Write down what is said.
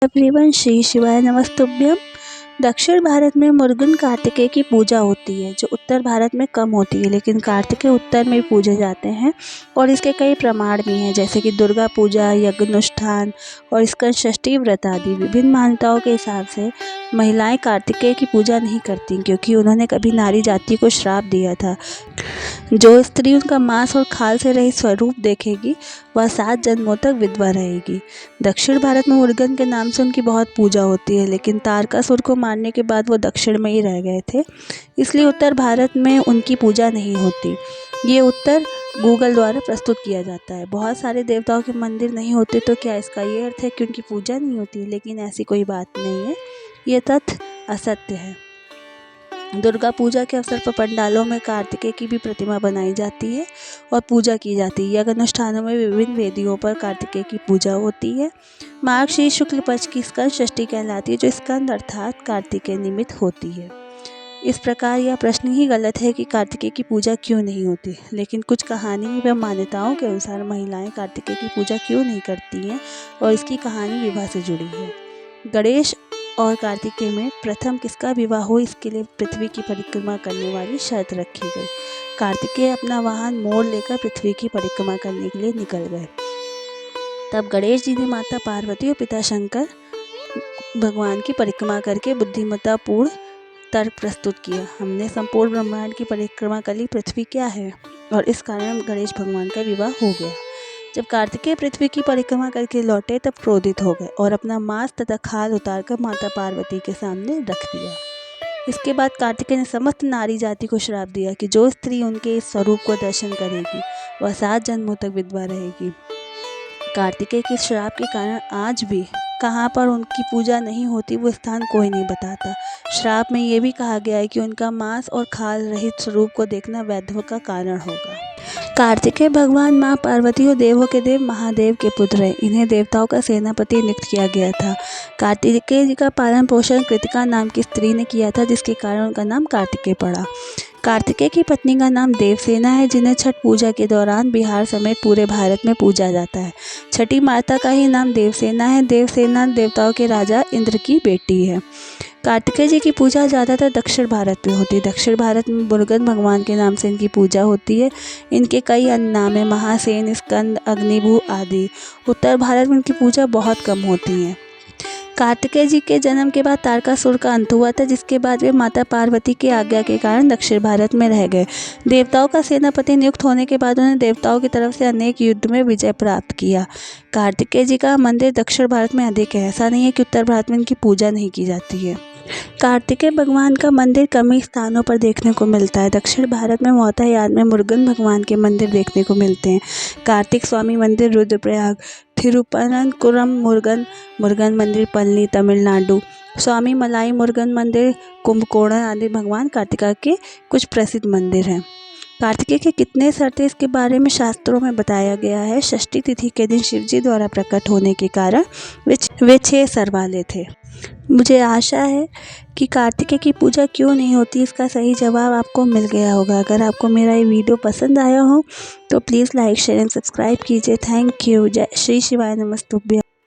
Everyone, Shri शिवाय नमस्तुभ्यम। दक्षिण भारत में मुरुगन कार्तिकेय की पूजा होती है, जो उत्तर भारत में कम होती है, लेकिन कार्तिकेय उत्तर में पूजे जाते हैं और इसके कई प्रमाण भी हैं, जैसे कि दुर्गा पूजा, यज्ञानुष्ठान और स्कंद षष्ठी व्रत आदि। विभिन्न मान्यताओं के हिसाब से महिलाएं कार्तिकेय की पूजा नहीं करती, क्योंकि उन्होंने कभी नारी जाति को श्राप दिया था। जो स्त्री उनका मांस और खाल से रहित स्वरूप देखेगी, वह 7 जन्मों तक विधवा रहेगी। दक्षिण भारत में मुरुगन के नाम से उनकी बहुत पूजा होती है, लेकिन तारकासुर को मारने के बाद वो दक्षिण में ही रह गए थे, इसलिए उत्तर भारत में उनकी पूजा नहीं होती। ये उत्तर गूगल द्वारा प्रस्तुत किया जाता है। बहुत सारे देवताओं के मंदिर नहीं होते, तो क्या इसका ये अर्थ है कि उनकी पूजा नहीं होती? लेकिन ऐसी कोई बात नहीं है, ये तथ्य असत्य है। दुर्गा पूजा के अवसर पर पंडालों में कार्तिकेय की भी प्रतिमा बनाई जाती है और पूजा की जाती है। यज्ञ अनुष्ठानों में विभिन्न वेदियों पर कार्तिकेय की पूजा होती है। मार्गशीर्ष शुक्ल पक्ष की स्कंद षष्ठी कहलाती है, जो स्कंद अर्थात कार्तिकेय निमित्त होती है। इस प्रकार यह प्रश्न ही गलत है कि कार्तिकेय की पूजा क्यों नहीं होती, लेकिन कुछ कहानी व मान्यताओं के अनुसार महिलाएं कार्तिकेय की पूजा क्यों नहीं करती हैं और इसकी कहानी विवाह से जुड़ी है। गणेश और कार्तिकेय में प्रथम किसका विवाह हो, इसके लिए पृथ्वी की परिक्रमा करने वाली शर्त रखी गई। कार्तिकेय अपना वाहन मोर लेकर पृथ्वी की परिक्रमा करने के लिए निकल गए। तब गणेश जी ने माता पार्वती और पिता शंकर भगवान की परिक्रमा करके बुद्धिमत्तापूर्ण तर्क प्रस्तुत किया। हमने संपूर्ण ब्रह्मांड की परिक्रमा कर ली, पृथ्वी क्या है, और इस कारण गणेश भगवान का विवाह हो गया। जब कार्तिकेय पृथ्वी की परिक्रमा करके लौटे, तब क्रोधित हो गए और अपना मांस तथा खाल उतारकर माता पार्वती के सामने रख दिया। इसके बाद कार्तिकेय ने समस्त नारी जाति को श्राप दिया कि जो स्त्री उनके इस स्वरूप को दर्शन करेगी, वह 7 जन्मों तक विधवा रहेगी। कार्तिकेय के श्राप के कारण आज भी कहाँ पर उनकी पूजा नहीं होती, वो स्थान कोई नहीं बताता। श्राप में ये भी कहा गया है कि उनका मांस और खाल रहित स्वरूप को देखना वैधव्य का कारण होगा। कार्तिकेय भगवान माँ पार्वती और देवों के देव महादेव के पुत्र हैं। इन्हें देवताओं का सेनापति नियुक्त किया गया था। कार्तिकेय जी का पालन पोषण कृतिका नाम की स्त्री ने किया था, जिसके कारण उनका नाम कार्तिकेय पड़ा। कार्तिकेय की पत्नी का नाम देवसेना है, जिन्हें छठ पूजा के दौरान बिहार समेत पूरे भारत में पूजा जाता है। छठी माता का ही नाम देवसेना है। देवसेना देवताओं के राजा इंद्र की बेटी है। कार्तिकेय जी की पूजा ज़्यादातर दक्षिण भारत में होती है। दक्षिण भारत में मुरुगन भगवान के नाम से इनकी पूजा होती है। इनके कई अन्य नाम हैं, महासेन, स्कंद, अग्निभू आदि। उत्तर भारत में इनकी पूजा बहुत कम होती है। कार्तिकेय जी के जन्म के बाद तारकासुर का अंत हुआ था, जिसके बाद वे माता पार्वती की आज्ञा के कारण दक्षिण भारत में रह गए। देवताओं का सेनापति नियुक्त होने के बाद उन्होंने देवताओं की तरफ से अनेक युद्ध में विजय प्राप्त किया। कार्तिकेय जी का मंदिर दक्षिण भारत में अधिक है। ऐसा नहीं है कि उत्तर भारत में इनकी पूजा नहीं की जाती है। कार्तिकेय भगवान का मंदिर कम ही स्थानों पर देखने को मिलता है। दक्षिण भारत में मोहतायाद में मुरुगन भगवान के मंदिर देखने को मिलते हैं। कार्तिक स्वामी मंदिर रुद्रप्रयाग, थिरुपनंतपुरम मुरुगन मंदिर पलनी तमिलनाडु, स्वामी मलाई मुरुगन मंदिर कुंभकोणम आदि भगवान कार्तिका के कुछ प्रसिद्ध मंदिर हैं। कार्तिकेय के कितने सर थे, इसके बारे में शास्त्रों में बताया गया है। षष्ठी तिथि के दिन शिवजी द्वारा प्रकट होने के कारण वे 6 सर वाले थे। मुझे आशा है कि कार्तिकेय की पूजा क्यों नहीं होती, इसका सही जवाब आपको मिल गया होगा। अगर आपको मेरा ये वीडियो पसंद आया हो तो please like, share and subscribe कीजिए। Thank you. जय श्री शिवाय नमस्तुभ्यम।